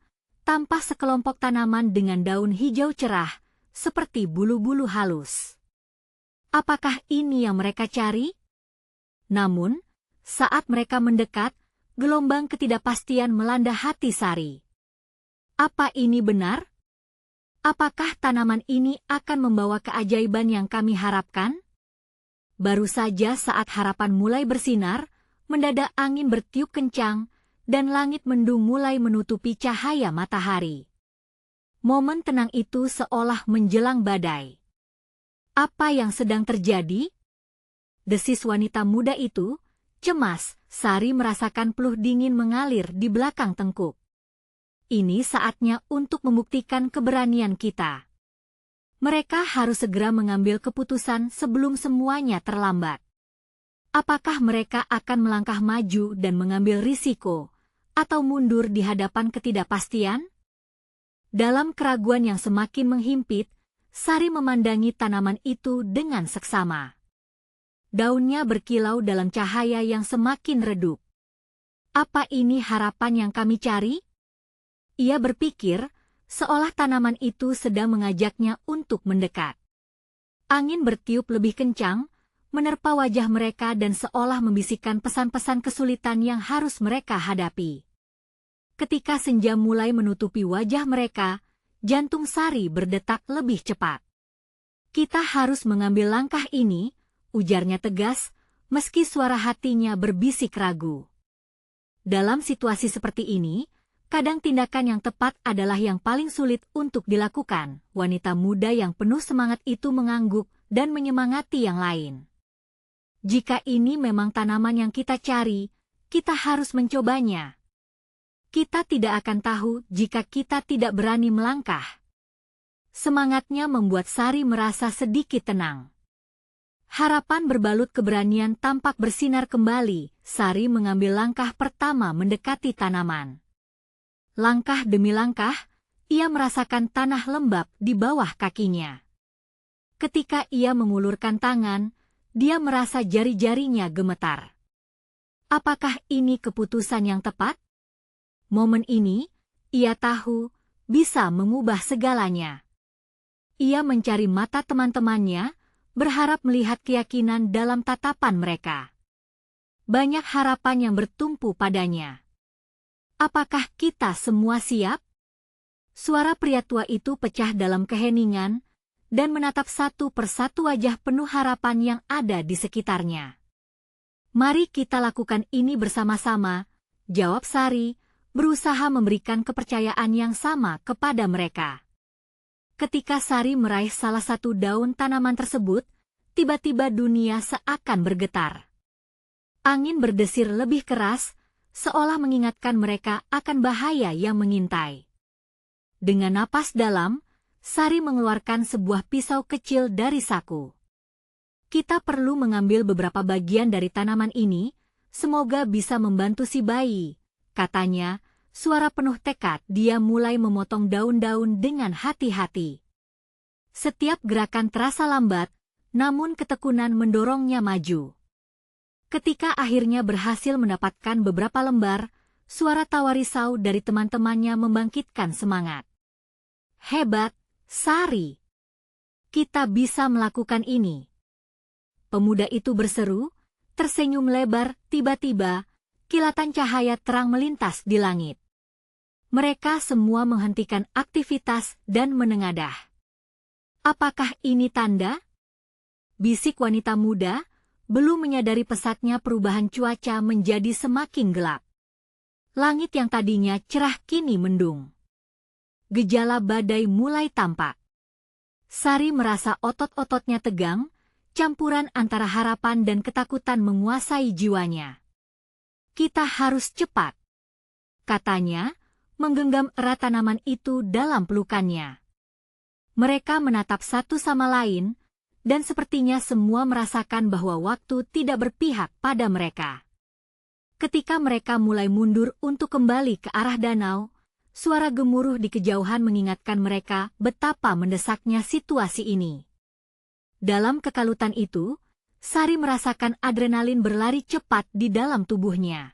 tampak sekelompok tanaman dengan daun hijau cerah, seperti bulu-bulu halus. Apakah ini yang mereka cari? Namun, saat mereka mendekat, gelombang ketidakpastian melanda hati Sari. Apa ini benar? Apakah tanaman ini akan membawa keajaiban yang kami harapkan? Baru saja saat harapan mulai bersinar, mendadak angin bertiup kencang, dan langit mendung mulai menutupi cahaya matahari. Momen tenang itu seolah menjelang badai. Apa yang sedang terjadi? Desis wanita muda itu, cemas. Sari merasakan peluh dingin mengalir di belakang tengkuk. Ini saatnya untuk membuktikan keberanian kita. Mereka harus segera mengambil keputusan sebelum semuanya terlambat. Apakah mereka akan melangkah maju dan mengambil risiko, atau mundur di hadapan ketidakpastian? Dalam keraguan yang semakin menghimpit, Sari memandangi tanaman itu dengan seksama. Daunnya berkilau dalam cahaya yang semakin redup. Apa ini harapan yang kami cari? Ia berpikir, seolah tanaman itu sedang mengajaknya untuk mendekat. Angin bertiup lebih kencang, menerpa wajah mereka dan seolah membisikkan pesan-pesan kesulitan yang harus mereka hadapi. Ketika senja mulai menutupi wajah mereka, jantung Sari berdetak lebih cepat. "Kita harus mengambil langkah ini," ujarnya tegas, meski suara hatinya berbisik ragu. Dalam situasi seperti ini, kadang tindakan yang tepat adalah yang paling sulit untuk dilakukan. Wanita muda yang penuh semangat itu mengangguk dan menyemangati yang lain. "Jika ini memang tanaman yang kita cari, kita harus mencobanya. Kita tidak akan tahu jika kita tidak berani melangkah." Semangatnya membuat Sari merasa sedikit tenang. Harapan berbalut keberanian tampak bersinar kembali. Sari mengambil langkah pertama mendekati tanaman. Langkah demi langkah, ia merasakan tanah lembab di bawah kakinya. Ketika ia mengulurkan tangan, dia merasa jari-jarinya gemetar. Apakah ini keputusan yang tepat? Momen ini, ia tahu, bisa mengubah segalanya. Ia mencari mata teman-temannya, berharap melihat keyakinan dalam tatapan mereka. Banyak harapan yang bertumpu padanya. "Apakah kita semua siap?" Suara pria tua itu pecah dalam keheningan, dan menatap satu persatu wajah penuh harapan yang ada di sekitarnya. "Mari kita lakukan ini bersama-sama," jawab Sari, berusaha memberikan kepercayaan yang sama kepada mereka. Ketika Sari meraih salah satu daun tanaman tersebut, tiba-tiba dunia seakan bergetar. Angin berdesir lebih keras, seolah mengingatkan mereka akan bahaya yang mengintai. Dengan napas dalam, Sari mengeluarkan sebuah pisau kecil dari saku. "Kita perlu mengambil beberapa bagian dari tanaman ini, semoga bisa membantu si bayi," katanya. Suara penuh tekad, dia mulai memotong daun-daun dengan hati-hati. Setiap gerakan terasa lambat, namun ketekunan mendorongnya maju. Ketika akhirnya berhasil mendapatkan beberapa lembar, suara tawa risau dari teman-temannya membangkitkan semangat. "Hebat, Sari! Kita bisa melakukan ini!" Pemuda itu berseru, tersenyum lebar. Tiba-tiba, kilatan cahaya terang melintas di langit. Mereka semua menghentikan aktivitas dan menengadah. Apakah ini tanda? Bisik wanita muda, belum menyadari pesatnya perubahan cuaca menjadi semakin gelap. Langit yang tadinya cerah kini mendung. Gejala badai mulai tampak. Sari merasa otot-ototnya tegang, campuran antara harapan dan ketakutan menguasai jiwanya. Kita harus cepat, katanya, menggenggam erat tanaman itu dalam pelukannya. Mereka menatap satu sama lain, dan sepertinya semua merasakan bahwa waktu tidak berpihak pada mereka. Ketika mereka mulai mundur untuk kembali ke arah danau, suara gemuruh di kejauhan mengingatkan mereka betapa mendesaknya situasi ini. Dalam kekalutan itu, Sari merasakan adrenalin berlari cepat di dalam tubuhnya.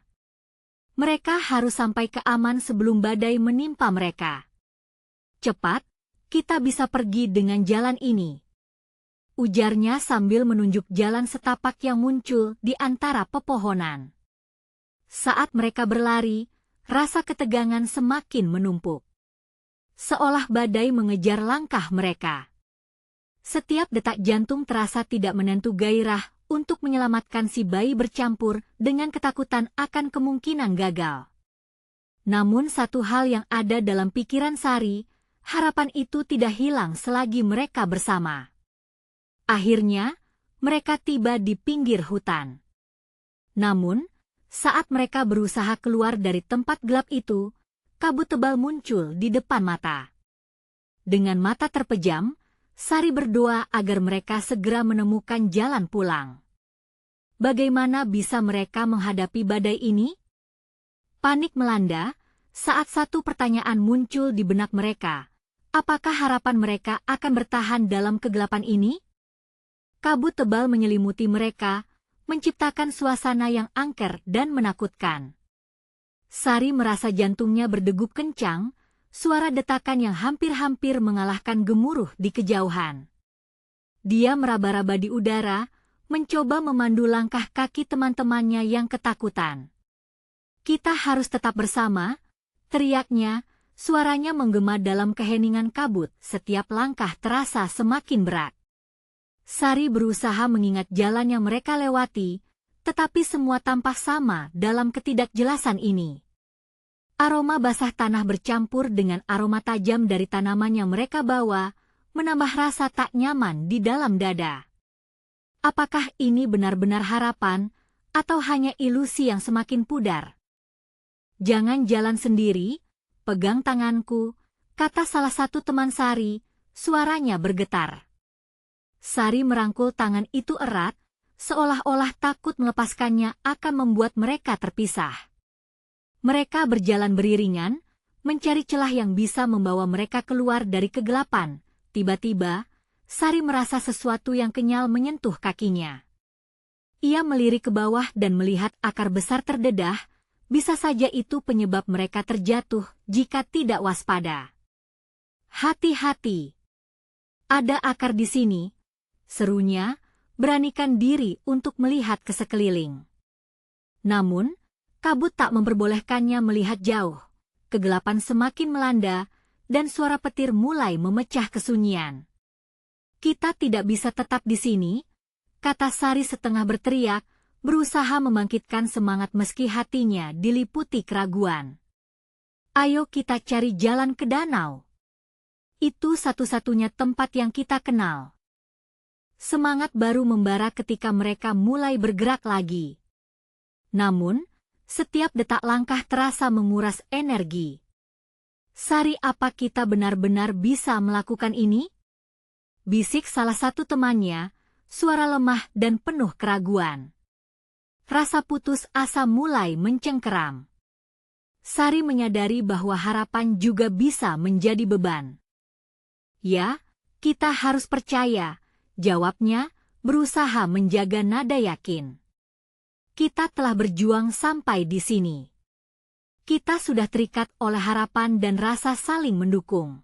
Mereka harus sampai ke aman sebelum badai menimpa mereka. Cepat, kita bisa pergi dengan jalan ini, ujarnya sambil menunjuk jalan setapak yang muncul di antara pepohonan. Saat mereka berlari, rasa ketegangan semakin menumpuk. Seolah badai mengejar langkah mereka. Setiap detak jantung terasa tidak menentu gairah untuk menyelamatkan si bayi bercampur dengan ketakutan akan kemungkinan gagal. Namun satu hal yang ada dalam pikiran Sari, harapan itu tidak hilang selagi mereka bersama. Akhirnya, mereka tiba di pinggir hutan. Namun, saat mereka berusaha keluar dari tempat gelap itu, kabut tebal muncul di depan mata. Dengan mata terpejam, Sari berdoa agar mereka segera menemukan jalan pulang. Bagaimana bisa mereka menghadapi badai ini? Panik melanda saat satu pertanyaan muncul di benak mereka. Apakah harapan mereka akan bertahan dalam kegelapan ini? Kabut tebal menyelimuti mereka, menciptakan suasana yang angker dan menakutkan. Sari merasa jantungnya berdegup kencang, suara detakan yang hampir-hampir mengalahkan gemuruh di kejauhan. Dia meraba-raba di udara, mencoba memandu langkah kaki teman-temannya yang ketakutan. Kita harus tetap bersama, teriaknya, suaranya menggema dalam keheningan kabut, setiap langkah terasa semakin berat. Sari berusaha mengingat jalan yang mereka lewati, tetapi semua tampak sama dalam ketidakjelasan ini. Aroma basah tanah bercampur dengan aroma tajam dari tanaman yang mereka bawa, menambah rasa tak nyaman di dalam dada. Apakah ini benar-benar harapan, atau hanya ilusi yang semakin pudar? Jangan jalan sendiri, pegang tanganku, kata salah satu teman Sari, suaranya bergetar. Sari merangkul tangan itu erat, seolah-olah takut melepaskannya akan membuat mereka terpisah. Mereka berjalan beriringan, mencari celah yang bisa membawa mereka keluar dari kegelapan. Tiba-tiba, Sari merasa sesuatu yang kenyal menyentuh kakinya. Ia melirik ke bawah dan melihat akar besar terdedah, bisa saja itu penyebab mereka terjatuh jika tidak waspada. Hati-hati! Ada akar di sini, serunya, beranikan diri untuk melihat ke sekeliling. Namun, kabut tak memperbolehkannya melihat jauh. Kegelapan semakin melanda, dan suara petir mulai memecah kesunyian. Kita tidak bisa tetap di sini, kata Sari setengah berteriak, berusaha membangkitkan semangat meski hatinya diliputi keraguan. Ayo kita cari jalan ke danau. Itu satu-satunya tempat yang kita kenal. Semangat baru membara ketika mereka mulai bergerak lagi. Namun, setiap detak langkah terasa menguras energi. Sari, apa kita benar-benar bisa melakukan ini? Bisik salah satu temannya, suara lemah dan penuh keraguan. Rasa putus asa mulai mencengkeram. Sari menyadari bahwa harapan juga bisa menjadi beban. Ya, kita harus percaya, jawabnya, berusaha menjaga nada yakin. Kita telah berjuang sampai di sini. Kita sudah terikat oleh harapan dan rasa saling mendukung.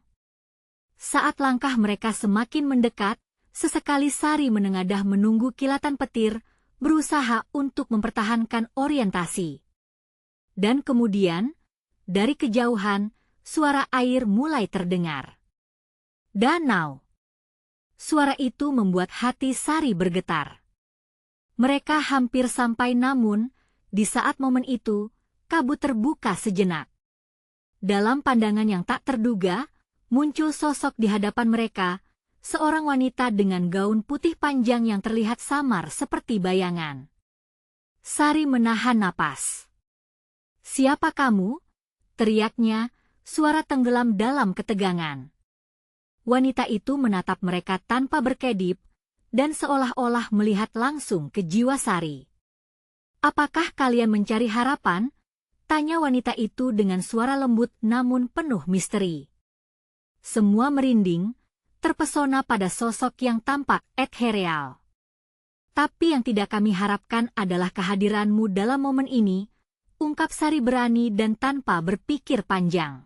Saat langkah mereka semakin mendekat, sesekali Sari menengadah menunggu kilatan petir, berusaha untuk mempertahankan orientasi. Dan kemudian, dari kejauhan, suara air mulai terdengar. Danau. Suara itu membuat hati Sari bergetar. Mereka hampir sampai, namun di saat momen itu, kabut terbuka sejenak. Dalam pandangan yang tak terduga, muncul sosok di hadapan mereka, seorang wanita dengan gaun putih panjang yang terlihat samar seperti bayangan. Sari menahan napas. "Siapa kamu?" teriaknya, suara tenggelam dalam ketegangan. Wanita itu menatap mereka tanpa berkedip, dan seolah-olah melihat langsung ke jiwa Sari. "Apakah kalian mencari harapan?" tanya wanita itu dengan suara lembut namun penuh misteri. Semua merinding, terpesona pada sosok yang tampak ethereal. "Tapi yang tidak kami harapkan adalah kehadiranmu dalam momen ini," ungkap Sari berani dan tanpa berpikir panjang.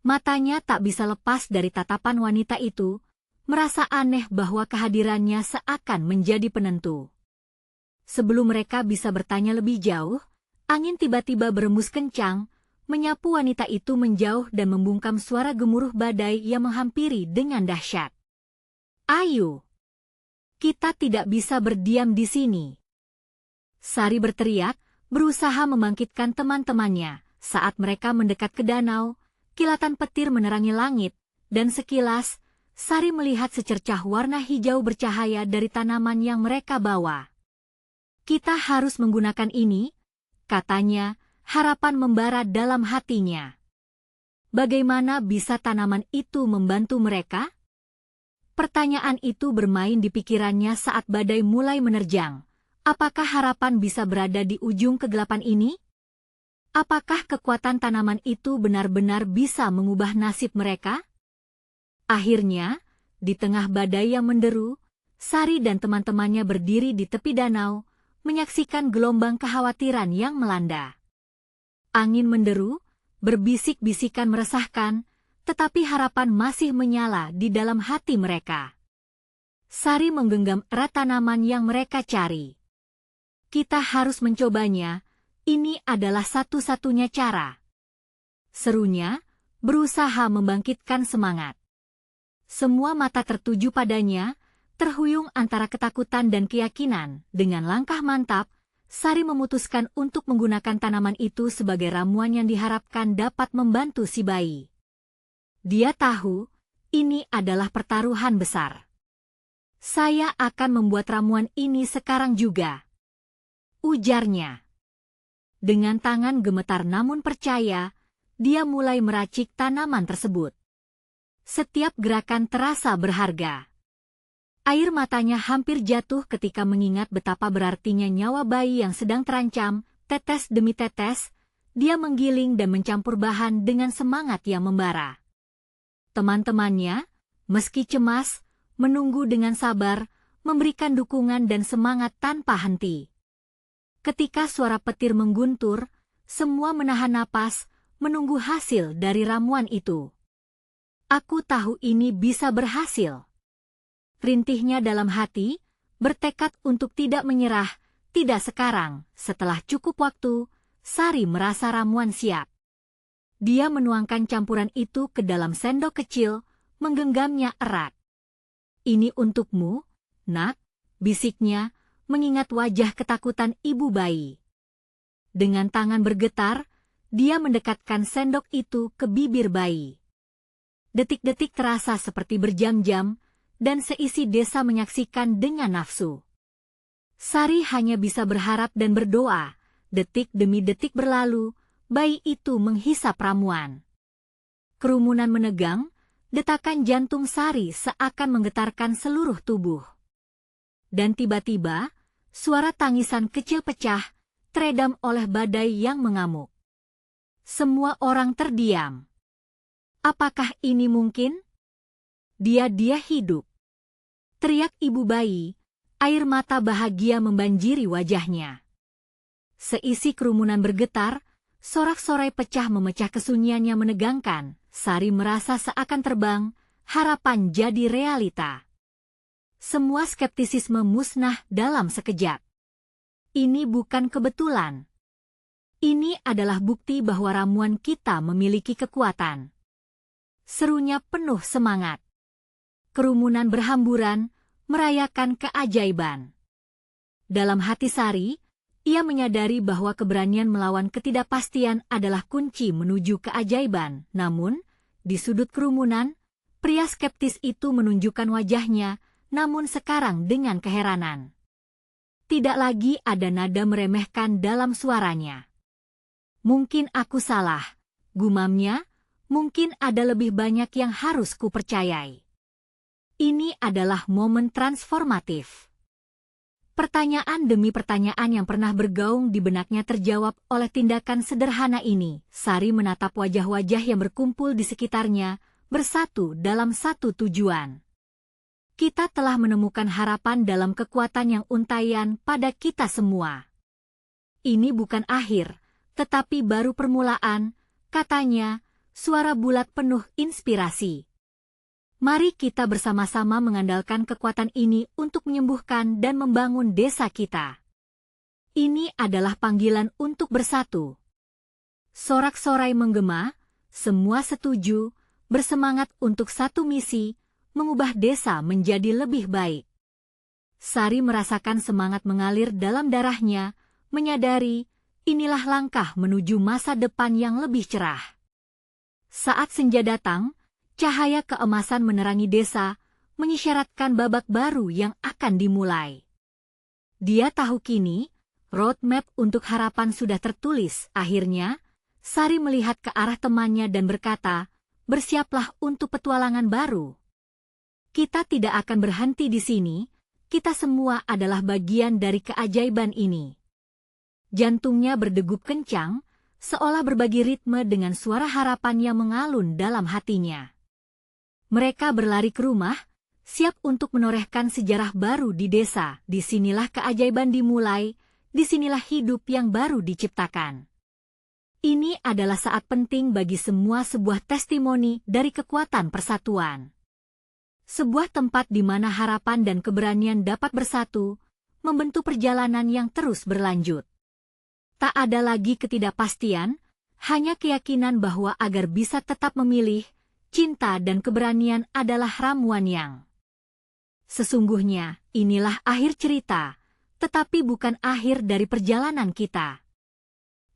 Matanya tak bisa lepas dari tatapan wanita itu, merasa aneh bahwa kehadirannya seakan menjadi penentu. Sebelum mereka bisa bertanya lebih jauh, angin tiba-tiba berembus kencang, menyapu wanita itu menjauh dan membungkam suara gemuruh badai yang menghampiri dengan dahsyat. "Ayo! Kita tidak bisa berdiam di sini!" Sari berteriak, berusaha membangkitkan teman-temannya. Saat mereka mendekat ke danau, kilatan petir menerangi langit, dan sekilas, Sari melihat secercah warna hijau bercahaya dari tanaman yang mereka bawa. "Kita harus menggunakan ini," katanya, harapan membara dalam hatinya. Bagaimana bisa tanaman itu membantu mereka? Pertanyaan itu bermain di pikirannya saat badai mulai menerjang. Apakah harapan bisa berada di ujung kegelapan ini? Apakah kekuatan tanaman itu benar-benar bisa mengubah nasib mereka? Akhirnya, di tengah badai yang menderu, Sari dan teman-temannya berdiri di tepi danau, menyaksikan gelombang kekhawatiran yang melanda. Angin menderu, berbisik-bisikan meresahkan, tetapi harapan masih menyala di dalam hati mereka. Sari menggenggam erat tanaman yang mereka cari. "Kita harus mencobanya, ini adalah satu-satunya cara," serunya, berusaha membangkitkan semangat. Semua mata tertuju padanya, terhuyung antara ketakutan dan keyakinan. Dengan langkah mantap, Sari memutuskan untuk menggunakan tanaman itu sebagai ramuan yang diharapkan dapat membantu si bayi. Dia tahu, ini adalah pertaruhan besar. "Saya akan membuat ramuan ini sekarang juga," ujarnya. Dengan tangan gemetar namun percaya, dia mulai meracik tanaman tersebut. Setiap gerakan terasa berharga. Air matanya hampir jatuh ketika mengingat betapa berartinya nyawa bayi yang sedang terancam. Tetes demi tetes, dia menggiling dan mencampur bahan dengan semangat yang membara. Teman-temannya, meski cemas, menunggu dengan sabar, memberikan dukungan dan semangat tanpa henti. Ketika suara petir mengguntur, semua menahan napas, menunggu hasil dari ramuan itu. "Aku tahu ini bisa berhasil," rintihnya dalam hati, bertekad untuk tidak menyerah. Tidak sekarang. Setelah cukup waktu, Sari merasa ramuan siap. Dia menuangkan campuran itu ke dalam sendok kecil, menggenggamnya erat. "Ini untukmu, Nak," bisiknya, mengingat wajah ketakutan ibu bayi. Dengan tangan bergetar, dia mendekatkan sendok itu ke bibir bayi. Detik-detik terasa seperti berjam-jam, dan seisi desa menyaksikan dengan nafsu. Sari hanya bisa berharap dan berdoa. Detik demi detik berlalu, bayi itu menghisap ramuan. Kerumunan menegang, detakan jantung Sari seakan menggetarkan seluruh tubuh. Dan tiba-tiba, suara tangisan kecil pecah, teredam oleh badai yang mengamuk. Semua orang terdiam. Apakah ini mungkin? Dia hidup. Teriak ibu bayi, air mata bahagia membanjiri wajahnya. Seisi kerumunan bergetar, sorak-sorai pecah memecah kesunyian yang menegangkan. Sari merasa seakan terbang, harapan jadi realita. Semua skeptisisme musnah dalam sekejap. Ini bukan kebetulan. Ini adalah bukti bahwa ramuan kita memiliki kekuatan. Serunya penuh semangat. kerumunan berhamburan, merayakan keajaiban. Dalam hati Sari, ia menyadari bahwa keberanian melawan ketidakpastian adalah kunci menuju keajaiban. Namun, di sudut kerumunan, pria skeptis itu menunjukkan wajahnya, namun sekarang dengan keheranan. Tidak lagi ada nada meremehkan dalam suaranya. Mungkin aku salah, gumamnya, mungkin ada lebih banyak yang harus kupercayai. Ini adalah momen transformatif. Pertanyaan demi pertanyaan yang pernah bergaung di benaknya terjawab oleh tindakan sederhana ini. Sari menatap wajah-wajah yang berkumpul di sekitarnya, bersatu dalam satu tujuan. Kita telah menemukan harapan dalam kekuatan yang untaian pada kita semua. Ini bukan akhir, tetapi baru permulaan, katanya, suara bulat penuh inspirasi. Mari kita bersama-sama mengandalkan kekuatan ini untuk menyembuhkan dan membangun desa kita. Ini adalah panggilan untuk bersatu. Sorak-sorai menggema, semua setuju, bersemangat untuk satu misi, mengubah desa menjadi lebih baik. Sari merasakan semangat mengalir dalam darahnya, menyadari, inilah langkah menuju masa depan yang lebih cerah. Saat senja datang, cahaya keemasan menerangi desa, mengisyaratkan babak baru yang akan dimulai. Dia tahu kini, roadmap untuk harapan sudah tertulis. Akhirnya, Sari melihat ke arah temannya dan berkata, bersiaplah untuk petualangan baru. Kita tidak akan berhenti di sini, kita semua adalah bagian dari keajaiban ini. Jantungnya berdegup kencang, seolah berbagi ritme dengan suara harapan yang mengalun dalam hatinya. Mereka berlari ke rumah, siap untuk menorehkan sejarah baru di desa. Disinilah keajaiban dimulai, disinilah hidup yang baru diciptakan. Ini adalah saat penting bagi semua, sebuah testimoni dari kekuatan persatuan. Sebuah tempat di mana harapan dan keberanian dapat bersatu, membentuk perjalanan yang terus berlanjut. Tak ada lagi ketidakpastian, hanya keyakinan bahwa agar bisa tetap memilih, cinta dan keberanian adalah ramuan yang. Sesungguhnya, inilah akhir cerita, tetapi bukan akhir dari perjalanan kita.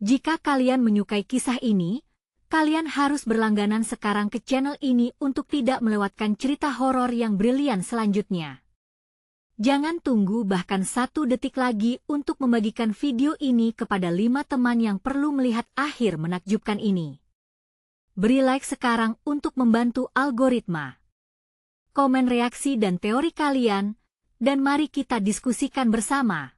Jika kalian menyukai kisah ini, kalian harus berlangganan sekarang ke channel ini untuk tidak melewatkan cerita horor yang brilian selanjutnya. Jangan tunggu bahkan 1 detik lagi untuk membagikan video ini kepada 5 teman yang perlu melihat akhir menakjubkan ini. Beri like sekarang untuk membantu algoritma. Komen reaksi dan teori kalian, dan mari kita diskusikan bersama.